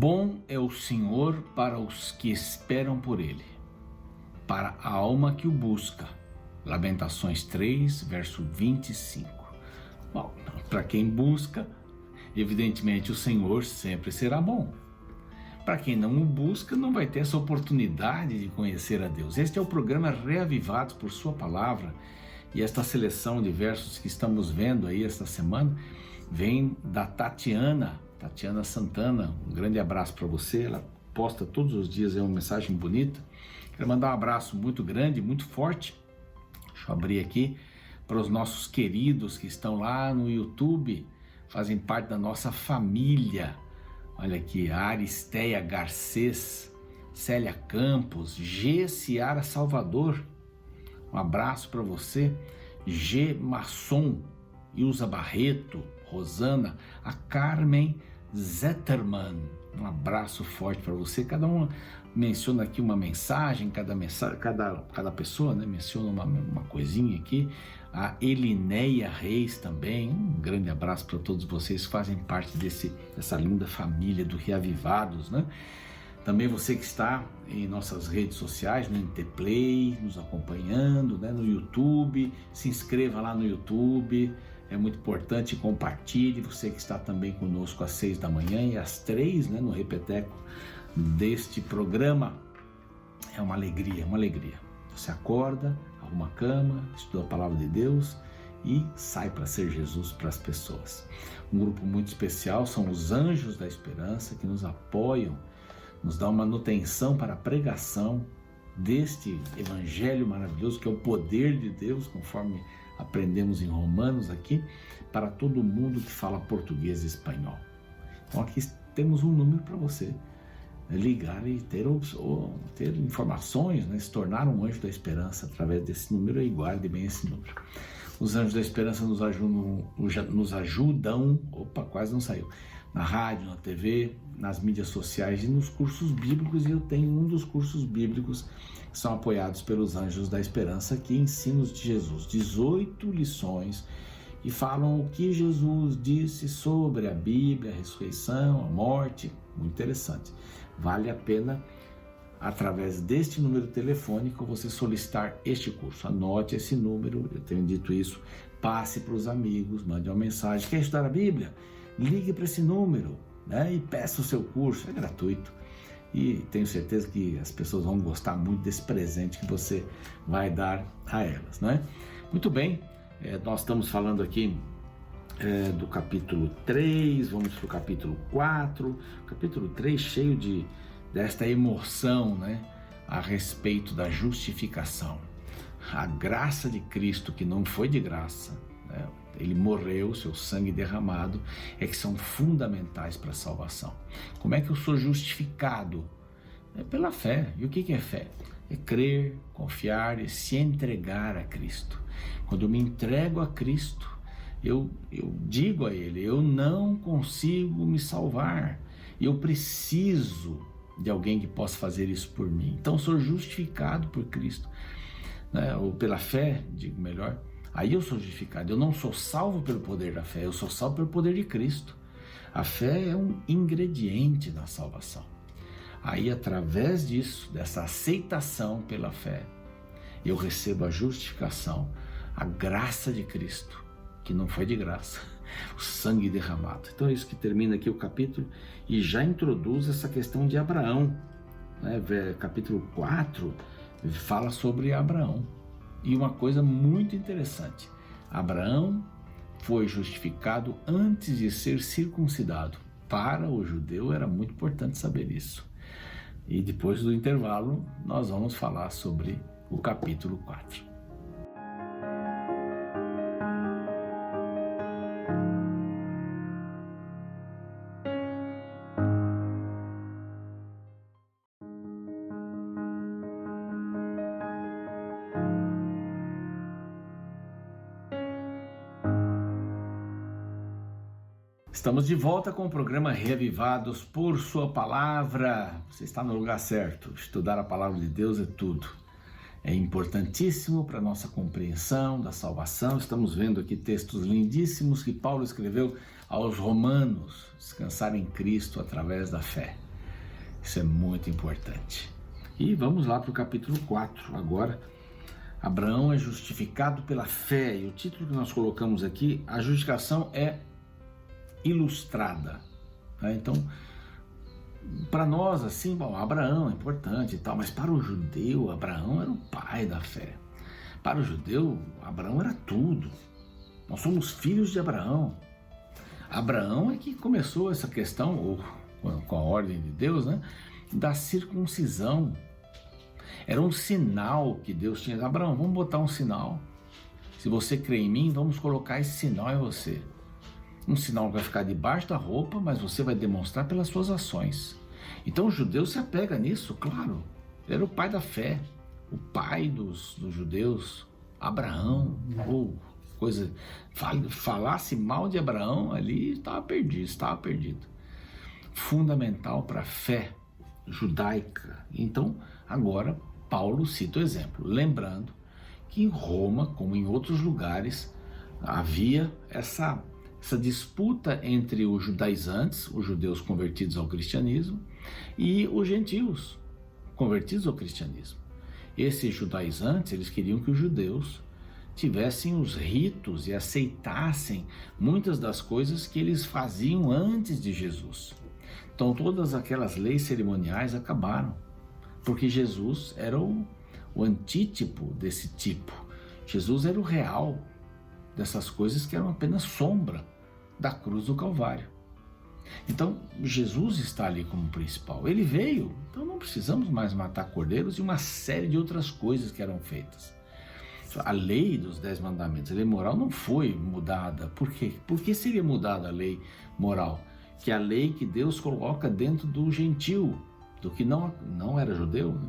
Bom é o Senhor para os que esperam por Ele, para a alma que o busca. Lamentações 3, verso 25. Bom, para quem busca, evidentemente o Senhor sempre será bom. Para quem não o busca, não vai ter essa oportunidade de conhecer a Deus. Este é o programa Reavivados por Sua Palavra, e esta seleção de versos que estamos vendo aí esta semana vem da Tatiana Santana. Um grande abraço para você. Ela posta todos os dias uma mensagem bonita. Quero mandar um abraço muito grande, muito forte. Deixa eu abrir aqui para os nossos queridos que estão lá no YouTube, fazem parte da nossa família. Olha aqui, Aristeia Garcês, Célia Campos, G. Ciara Salvador. Um abraço para você. G. Masson, Ilza Barreto, Rosana, a Carmen Zetterman. Um abraço forte para você. Cada uma menciona aqui uma mensagem, cada pessoa, né, menciona uma coisinha aqui. A Elinéia Reis também. Um grande abraço para todos vocês que fazem parte dessa linda família do Reavivados, né? Também você que está em nossas redes sociais, no NT Play, nos acompanhando, né, no YouTube, se inscreva lá no YouTube, é muito importante, compartilhe. Você que está também conosco às 6 da manhã e às 3, né, no repeteco deste programa, é uma alegria, uma alegria. Você acorda, arruma a cama, estuda a palavra de Deus e sai para ser Jesus para as pessoas. Um grupo muito especial são os Anjos da Esperança, que nos apoiam, nos dá uma manutenção para a pregação deste evangelho maravilhoso, que é o poder de Deus, conforme aprendemos em Romanos aqui, para todo mundo que fala português e espanhol. Então aqui temos um número para você ligar e ter informações, né? Se tornar um anjo da esperança através desse número, e guarde bem esse número. Os Anjos da Esperança nos ajudam, quase não saiu, na rádio, na TV, nas mídias sociais e nos cursos bíblicos, e eu tenho um dos cursos bíblicos que são apoiados pelos Anjos da Esperança, que Ensinos de Jesus, 18 lições, e falam o que Jesus disse sobre a Bíblia, a ressurreição, a morte. Muito interessante. Vale a pena, através deste número telefônico, você solicitar este curso. Anote esse número, eu tenho dito isso, passe para os amigos, mande uma mensagem. Quer estudar a Bíblia? Ligue para esse número, né, e peça o seu curso, é gratuito. E tenho certeza que as pessoas vão gostar muito desse presente que você vai dar a elas, né? Muito bem, nós estamos falando aqui do capítulo 3, vamos para o capítulo 4, capítulo 3 cheio desta emoção, né, a respeito da justificação. A graça de Cristo, que não foi de graça, né? Ele morreu, seu sangue derramado, é que são fundamentais para a salvação. Como é que eu sou justificado? É pela fé. E o que é fé? É crer, confiar e se entregar a Cristo. Quando eu me entrego a Cristo, eu digo a Ele, eu não consigo me salvar, eu preciso de alguém que possa fazer isso por mim. Então eu sou justificado por Cristo, né? Ou pela fé, digo melhor. Aí eu sou justificado. Eu não sou salvo pelo poder da fé, eu sou salvo pelo poder de Cristo. A fé é um ingrediente da salvação. Aí, através disso, dessa aceitação pela fé, eu recebo a justificação, a graça de Cristo, que não foi de graça, o sangue derramado. Então é isso que termina aqui o capítulo, e já introduz essa questão de Abraão, né? Capítulo 4 fala sobre Abraão. E uma coisa muito interessante, Abraão foi justificado antes de ser circuncidado. Para o judeu era muito importante saber isso. E depois do intervalo nós vamos falar sobre o capítulo 4. Estamos de volta com o programa Reavivados por Sua Palavra. Você está no lugar certo. Estudar a palavra de Deus é tudo. É importantíssimo para a nossa compreensão da salvação. Estamos vendo aqui textos lindíssimos que Paulo escreveu aos romanos, descansar em Cristo através da fé. Isso é muito importante. E vamos lá para o capítulo 4 agora. Abraão é justificado pela fé. E o título que nós colocamos aqui, a justificação é ilustrada. Então, para nós, assim, bom, Abraão é importante e tal, mas para o judeu, Abraão era o pai da fé. Para o judeu, Abraão era tudo. Nós somos filhos de Abraão. Abraão é que começou essa questão, ou com a ordem de Deus, né, da circuncisão. Era um sinal que Deus tinha. Abraão, vamos botar um sinal. Se você crê em mim, vamos colocar esse sinal em você. Um sinal que vai ficar debaixo da roupa, mas você vai demonstrar pelas suas ações. Então o judeu se apega nisso, claro. Ele era o pai da fé, o pai dos judeus, Abraão, ou coisa. Falasse mal de Abraão ali, estava perdido. Fundamental para a fé judaica. Então, agora, Paulo cita o exemplo, lembrando que em Roma, como em outros lugares, havia essa disputa entre os judaizantes, os judeus convertidos ao cristianismo, e os gentios convertidos ao cristianismo. Esses judaizantes, eles queriam que os judeus tivessem os ritos e aceitassem muitas das coisas que eles faziam antes de Jesus. Então todas aquelas leis cerimoniais acabaram, porque Jesus era o antítipo desse tipo. Jesus era o real dessas coisas que eram apenas sombra da cruz do Calvário. Então Jesus está ali como principal. Ele veio, então não precisamos mais matar cordeiros e uma série de outras coisas que eram feitas. A lei dos 10 mandamentos, a lei moral não foi mudada. Por quê? Por que seria mudada a lei moral? Que é a lei que Deus coloca dentro do gentil, do que não era judeu, né?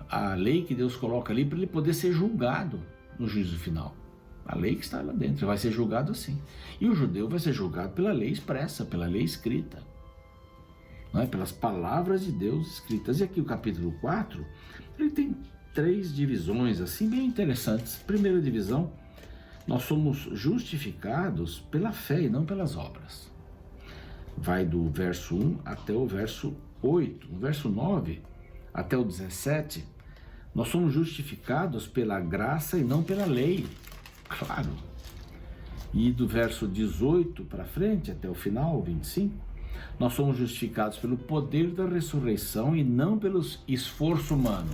A lei que Deus coloca ali para ele poder ser julgado no juízo final. A lei que está lá dentro, vai ser julgado assim. E o judeu vai ser julgado pela lei expressa, pela lei escrita, não é? Pelas palavras de Deus escritas. E aqui o capítulo 4, ele tem 3 divisões assim bem interessantes. Primeira divisão, nós somos justificados pela fé e não pelas obras. Vai do verso 1 até o verso 8. No verso 9 até o 17, nós somos justificados pela graça e não pela lei. Claro. E do verso 18 para frente, até o final, 25, nós somos justificados pelo poder da ressurreição e não pelo esforço humano.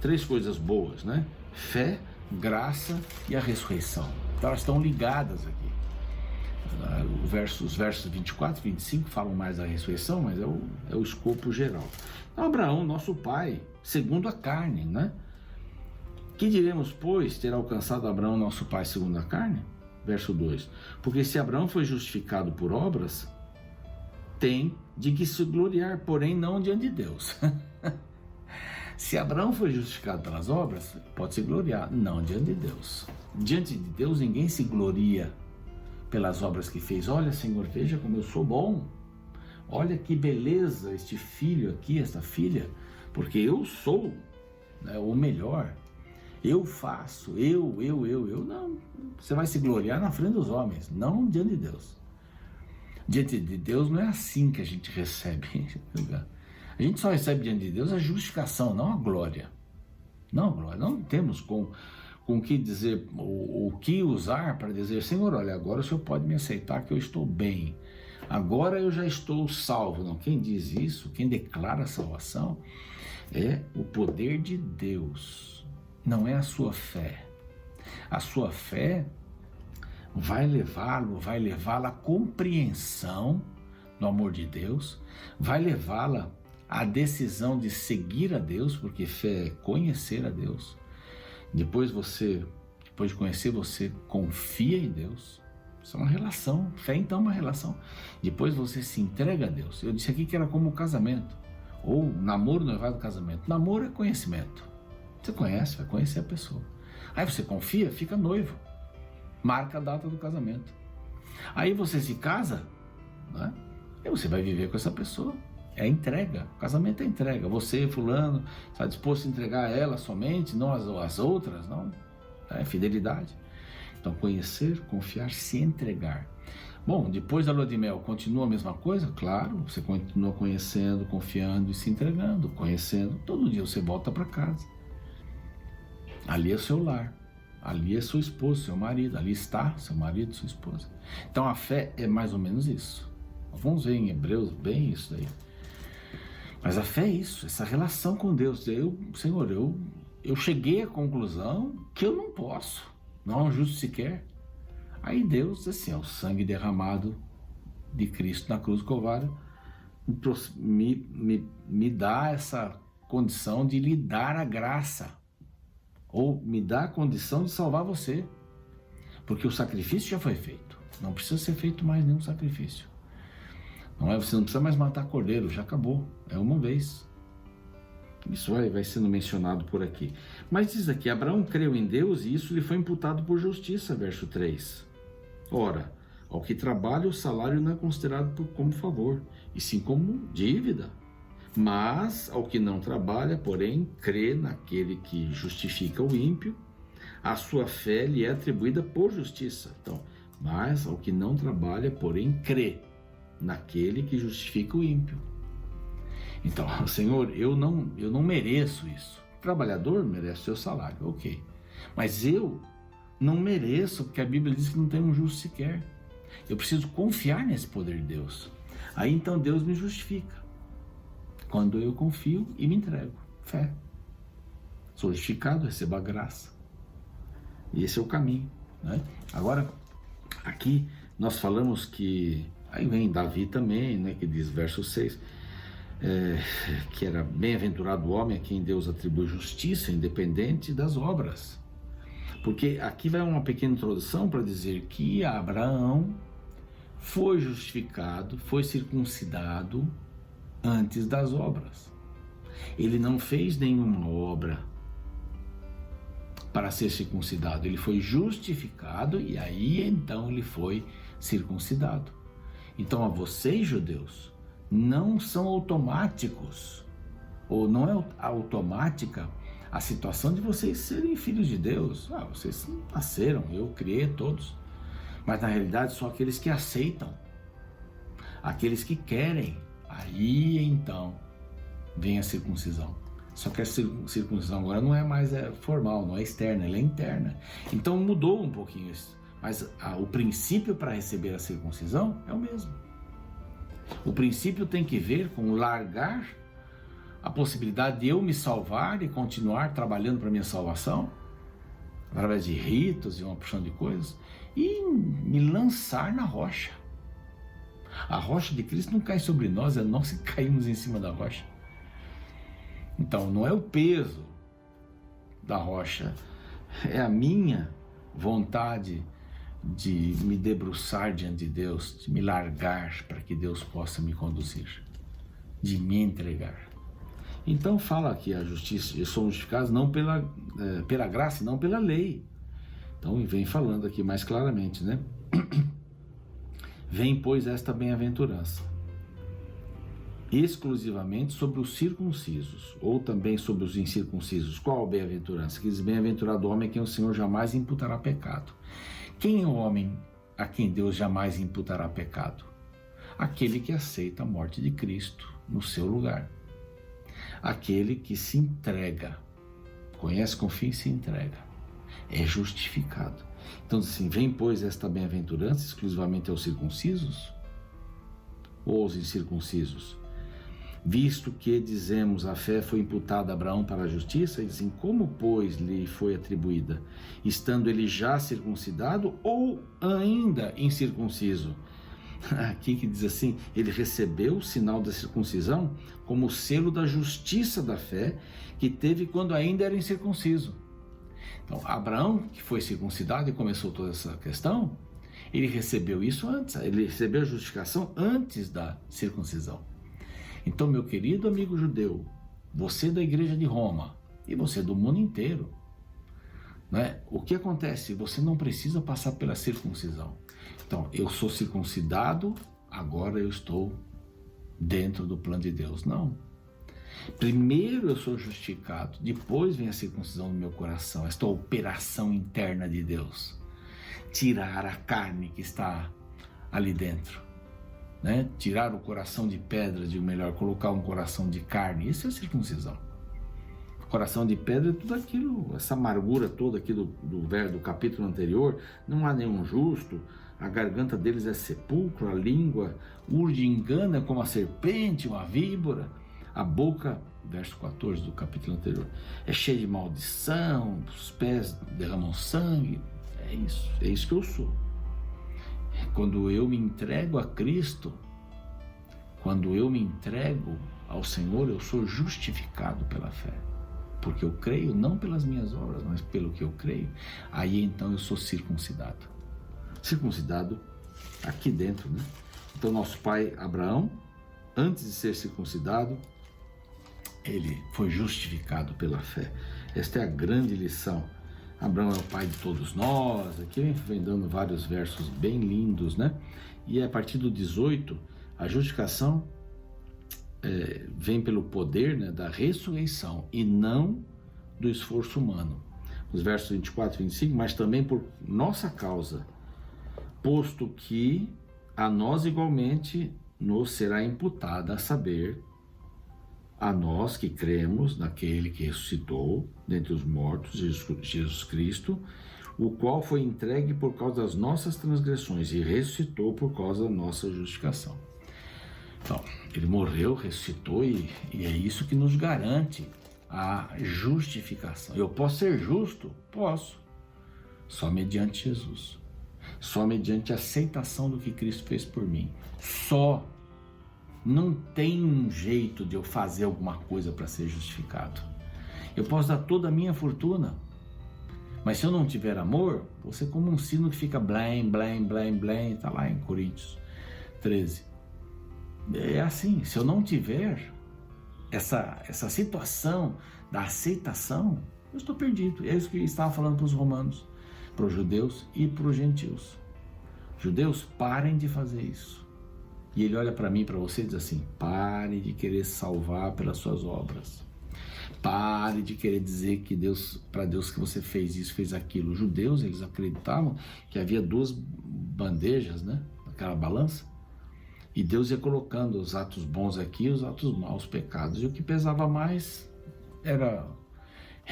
3 coisas boas, né? Fé, graça e a ressurreição. Então elas estão ligadas aqui. Os versos 24 e 25 falam mais da ressurreição, mas é o escopo geral. Então, Abraão, nosso pai, segundo a carne, né? Que diremos, pois, ter alcançado Abraão, nosso pai, segundo a carne? Verso 2. Porque se Abraão foi justificado por obras, tem de que se gloriar, porém não diante de Deus. Se Abraão foi justificado pelas obras, pode se gloriar, não diante de Deus. Diante de Deus, ninguém se gloria pelas obras que fez. Olha, Senhor, veja como eu sou bom. Olha que beleza este filho aqui, esta filha, porque eu sou, né, o melhor. Eu faço, eu. Não, você vai se gloriar na frente dos homens, não diante de Deus. Diante de Deus não é assim que a gente recebe. A gente só recebe diante de Deus a justificação, não a glória. Não a glória. Não temos com o que dizer, o que usar para dizer, Senhor, olha, agora o Senhor pode me aceitar que eu estou bem. Agora eu já estou salvo. Não, quem diz isso, quem declara a salvação, é o poder de Deus. Não é a sua fé. A sua fé vai levá-la à compreensão do amor de Deus, vai levá-la à decisão de seguir a Deus, porque fé é conhecer a Deus. Depois de conhecer, você confia em Deus. Isso é uma relação. Fé, então, é uma relação. Depois você se entrega a Deus. Eu disse aqui que era como o casamento, ou namoro, noivado, casamento. Namoro é conhecimento. Você conhece, vai conhecer a pessoa. Aí você confia, fica noivo. Marca a data do casamento. Aí você se casa, né? E você vai viver com essa pessoa. É entrega. O casamento é entrega. Você, fulano, está disposto a entregar a ela somente, não as outras, não. É fidelidade. Então, conhecer, confiar, se entregar. Bom, depois da lua de mel, continua a mesma coisa? Claro, você continua conhecendo, confiando e se entregando, conhecendo. Todo dia você volta para casa. Ali é o seu lar, ali é sua esposa, seu marido, ali está seu marido, sua esposa. Então a fé é mais ou menos isso. Vamos ver em Hebreus bem isso daí. Mas a fé é isso, essa relação com Deus. Senhor, eu cheguei à conclusão que eu não posso, não há um justo sequer. Aí Deus, assim, o sangue derramado de Cristo na cruz do Calvário me dá essa condição de lhe dar a graça, ou me dá a condição de salvar você, porque o sacrifício já foi feito, não precisa ser feito mais nenhum sacrifício. Você não precisa mais matar cordeiro, já acabou, é uma vez. Isso vai sendo mencionado por aqui. Mas diz aqui, Abraão creu em Deus e isso lhe foi imputado por justiça, verso 3. Ora, ao que trabalha o salário não é considerado como favor, e sim como dívida. Mas ao que não trabalha, porém, crê naquele que justifica o ímpio, a sua fé lhe é atribuída por justiça. Então, mas ao que não trabalha, porém, crê naquele que justifica o ímpio. Então, Senhor, eu não mereço isso. O trabalhador merece o seu salário, ok. Mas eu não mereço, porque a Bíblia diz que não tem um justo sequer. Eu preciso confiar nesse poder de Deus. Aí então Deus me justifica. Quando eu confio e me entrego. Fé. Sou justificado, recebo a graça. E esse é o caminho, né? Agora, aqui nós falamos que... Aí vem Davi também, né, que diz, verso 6... que era bem-aventurado o homem a quem Deus atribui justiça, independente das obras. Porque aqui vai uma pequena introdução para dizer que Abraão foi justificado, foi circuncidado antes das obras. Ele não fez nenhuma obra para ser circuncidado, ele foi justificado e aí então ele foi circuncidado. Então a vocês, judeus, não são automáticos, ou não é automática a situação de vocês serem filhos de Deus. Vocês nasceram, eu criei todos, mas na realidade são aqueles que aceitam, aqueles que querem. Aí então vem a circuncisão. Só que a circuncisão agora não é mais formal, não é externa, ela é interna. Então mudou um pouquinho isso, mas o princípio para receber a circuncisão é o mesmo. O princípio tem que ver com largar a possibilidade de eu me salvar e continuar trabalhando para minha salvação, através de ritos e uma porção de coisas, e me lançar na rocha. A rocha de Cristo não cai sobre nós, é nós que caímos em cima da rocha. Então, não é o peso da rocha, é a minha vontade de me debruçar diante de Deus, de me largar para que Deus possa me conduzir, de me entregar. Então fala aqui a justiça, eles somos justificados não pela graça, não pela lei. Então vem falando aqui mais claramente, né? Vem, pois, esta bem-aventurança exclusivamente sobre os circuncisos, ou também sobre os incircuncisos. Qual a bem-aventurança? Que diz, bem-aventurado o homem a quem o Senhor jamais imputará pecado. Quem é o homem a quem Deus jamais imputará pecado? Aquele que aceita a morte de Cristo no seu lugar. Aquele que se entrega, conhece, confia e se entrega, é justificado. Então, assim, vem, pois, esta bem-aventurança exclusivamente aos circuncisos ou aos incircuncisos? Visto que, dizemos, a fé foi imputada a Abraão para a justiça, e dizem, como, pois, lhe foi atribuída? Estando ele já circuncidado ou ainda incircunciso? Aqui que diz assim, ele recebeu o sinal da circuncisão como o selo da justiça da fé que teve quando ainda era incircunciso. Então, Abraão, que foi circuncidado e começou toda essa questão, ele recebeu isso antes, ele recebeu a justificação antes da circuncisão. Então, meu querido amigo judeu, você da igreja de Roma e você do mundo inteiro, né? O que acontece? Você não precisa passar pela circuncisão. Então, eu sou circuncidado, agora eu estou dentro do plano de Deus. Não. Primeiro eu sou justificado, depois vem a circuncisão do meu coração, esta operação interna de Deus. Tirar a carne que está ali dentro, né? Tirar o coração de pedra, digo melhor, colocar um coração de carne. Isso é circuncisão. Coração de pedra é tudo aquilo, essa amargura toda aqui do capítulo anterior. Não há nenhum justo, a garganta deles é sepulcro, a língua urde e engana como a serpente, uma víbora, a boca, verso 14 do capítulo anterior, é cheia de maldição, os pés derramam sangue. É isso que eu sou. Quando eu me entrego a Cristo, quando eu me entrego ao Senhor, eu sou justificado pela fé. Porque eu creio, não pelas minhas obras, mas pelo que eu creio. Aí então eu sou circuncidado. Circuncidado aqui dentro, né? Então nosso pai Abraão, antes de ser circuncidado, ele foi justificado pela fé. Esta é a grande lição. Abraão é o pai de todos nós. Aqui vem dando vários versos bem lindos, né? E a partir do 18, a justificação vem pelo poder, né, da ressurreição e não do esforço humano. Os versos 24 e 25, mas também por nossa causa, posto que a nós igualmente nos será imputada, a saber, a nós que cremos naquele que ressuscitou dentre os mortos, Jesus Cristo, o qual foi entregue por causa das nossas transgressões e ressuscitou por causa da nossa justificação. Então, ele morreu, ressuscitou e é isso que nos garante a justificação. Eu posso ser justo? Posso. Só mediante Jesus. Só mediante a aceitação do que Cristo fez por mim. Só. Não tem um jeito de eu fazer alguma coisa para ser justificado. Eu posso dar toda a minha fortuna, mas se eu não tiver amor, vou ser como um sino que fica blém, blém, blém, blém, está lá em Coríntios 13. É assim, se eu não tiver essa situação da aceitação, eu estou perdido. É isso que ele estava falando para os romanos, para os judeus e para os gentios. Judeus, parem de fazer isso. E ele olha para mim, para você e diz assim: pare de querer salvar pelas suas obras. Pare de querer dizer que para Deus que você fez isso, fez aquilo. Os judeus, eles acreditavam que havia duas bandejas, né, naquela balança. E Deus ia colocando os atos bons aqui e os atos maus, os pecados. E o que pesava mais era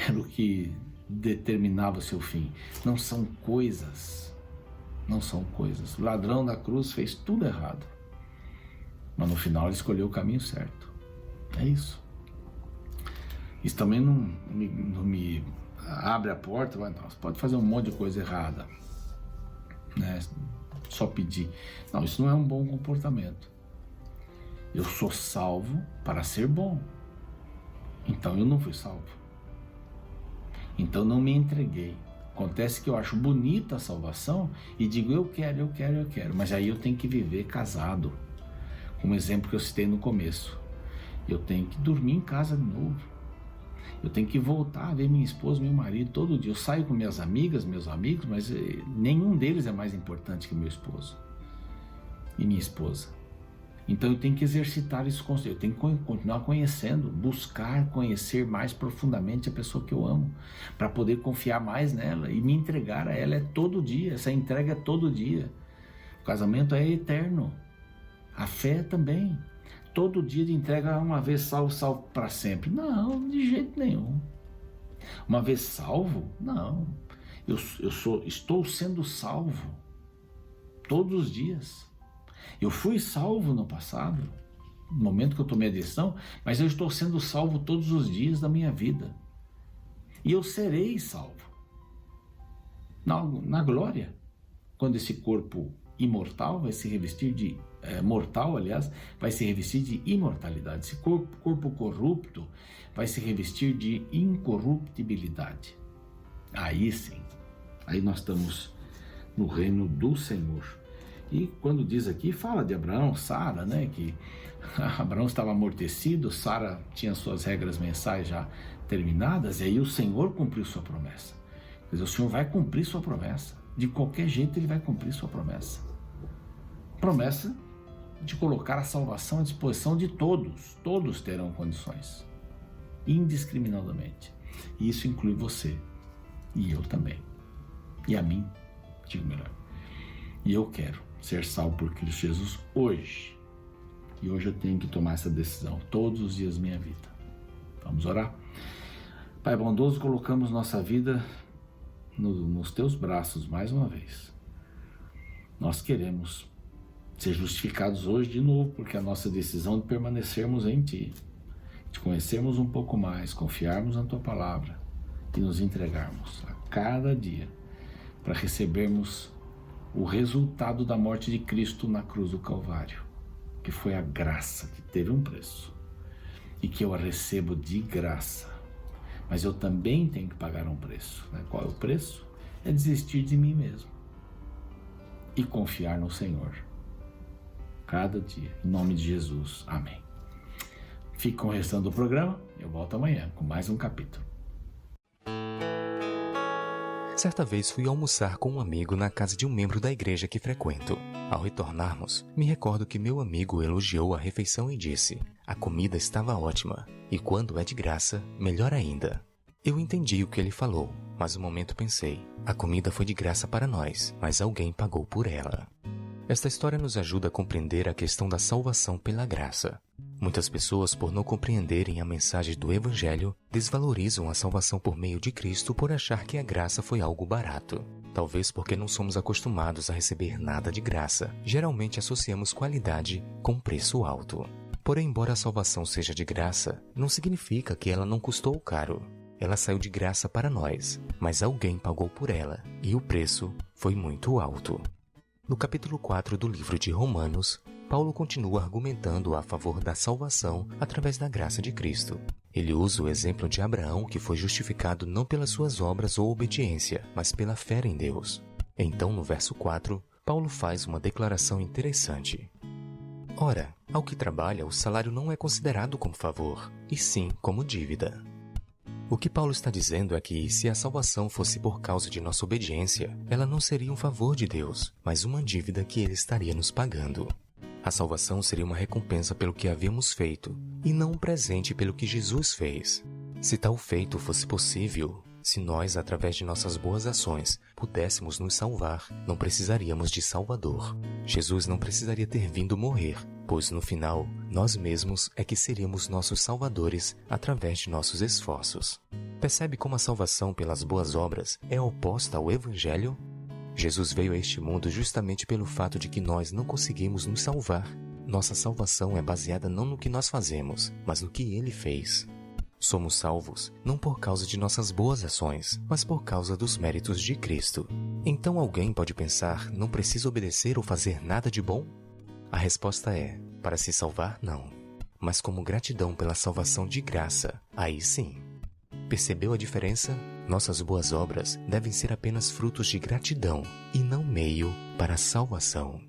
o que determinava o seu fim. Não são coisas. Não são coisas. O ladrão da cruz fez tudo errado. Mas no final ele escolheu o caminho certo. É isso. Isso também não me abre a porta. Você pode fazer um monte de coisa errada, né? Só pedir. Não, isso não é um bom comportamento. Eu sou salvo para ser bom. Então eu não fui salvo. Então não me entreguei. Acontece que eu acho bonita a salvação e digo eu quero. Mas aí eu tenho que viver casado. Como exemplo que eu citei no começo. Eu tenho que dormir em casa de novo. Eu tenho que voltar a ver minha esposa, meu marido todo dia. Eu saio com minhas amigas, meus amigos, mas nenhum deles é mais importante que meu esposo e minha esposa. Então eu tenho que exercitar isso, eu tenho que continuar conhecendo, buscar conhecer mais profundamente a pessoa que eu amo, para poder confiar mais nela e me entregar a ela. É todo dia, essa entrega é todo dia. O casamento é eterno, a fé também. Todo dia de entrega, uma vez salvo, salvo para sempre. Não, de jeito nenhum. Uma vez salvo? Não. Estou sendo salvo todos os dias. Eu fui salvo no passado, no momento que eu tomei a decisão, mas eu estou sendo salvo todos os dias da minha vida. E eu serei salvo na glória, quando esse corpo imortal vai se revestir de mortal, aliás, vai se revestir de imortalidade. Esse corpo corrupto vai se revestir de incorruptibilidade. Aí sim, aí nós estamos no reino do Senhor. E quando diz aqui, fala de Abraão, Sara, né, que Abraão estava amortecido, Sara tinha suas regras mensais já terminadas, e aí o Senhor cumpriu sua promessa. Quer dizer, o Senhor vai cumprir sua promessa. De qualquer jeito ele vai cumprir sua promessa. Promessa de colocar a salvação à disposição de todos. Todos terão condições, indiscriminadamente. E isso inclui você, e eu também. E a mim, digo melhor. E eu quero ser salvo por Cristo Jesus hoje. E hoje eu tenho que tomar essa decisão todos os dias da minha vida. Vamos orar? Pai bondoso, colocamos nossa vida nos teus braços mais uma vez. Nós queremos ser justificados hoje de novo, porque a nossa decisão de permanecermos em Ti, de conhecermos um pouco mais, confiarmos na Tua palavra e nos entregarmos a cada dia para recebermos o resultado da morte de Cristo na cruz do Calvário, que foi a graça que teve um preço e que eu a recebo de graça, mas eu também tenho que pagar um preço. Qual é o preço? É desistir de mim mesmo e confiar no Senhor cada dia, em nome de Jesus, amém. Fique com o restante do programa, eu volto amanhã com mais um capítulo. Certa vez fui almoçar com um amigo na casa de um membro da igreja que frequento. Ao retornarmos, me recordo que meu amigo elogiou a refeição e disse: a comida estava ótima, e quando é de graça, melhor ainda. Eu entendi o que ele falou, mas um momento pensei: a comida foi de graça para nós, mas alguém pagou por ela. Esta história nos ajuda a compreender a questão da salvação pela graça. Muitas pessoas, por não compreenderem a mensagem do Evangelho, desvalorizam a salvação por meio de Cristo por achar que a graça foi algo barato. Talvez porque não somos acostumados a receber nada de graça. Geralmente associamos qualidade com preço alto. Porém, embora a salvação seja de graça, não significa que ela não custou caro. Ela saiu de graça para nós, mas alguém pagou por ela, e o preço foi muito alto. No capítulo 4 do livro de Romanos, Paulo continua argumentando a favor da salvação através da graça de Cristo. Ele usa o exemplo de Abraão, que foi justificado não pelas suas obras ou obediência, mas pela fé em Deus. Então, no verso 4, Paulo faz uma declaração interessante. Ora, ao que trabalha, o salário não é considerado como favor, e sim como dívida. O que Paulo está dizendo é que, se a salvação fosse por causa de nossa obediência, ela não seria um favor de Deus, mas uma dívida que Ele estaria nos pagando. A salvação seria uma recompensa pelo que havíamos feito, e não um presente pelo que Jesus fez. Se tal feito fosse possível, se nós, através de nossas boas ações, pudéssemos nos salvar, não precisaríamos de Salvador. Jesus não precisaria ter vindo morrer, pois no final, nós mesmos é que seríamos nossos salvadores através de nossos esforços. Percebe como a salvação pelas boas obras é oposta ao Evangelho? Jesus veio a este mundo justamente pelo fato de que nós não conseguimos nos salvar. Nossa salvação é baseada não no que nós fazemos, mas no que Ele fez. Somos salvos não por causa de nossas boas ações, mas por causa dos méritos de Cristo. Então alguém pode pensar, não preciso obedecer ou fazer nada de bom? A resposta é, para se salvar, não. Mas como gratidão pela salvação de graça, aí sim. Percebeu a diferença? Nossas boas obras devem ser apenas frutos de gratidão e não meio para a salvação.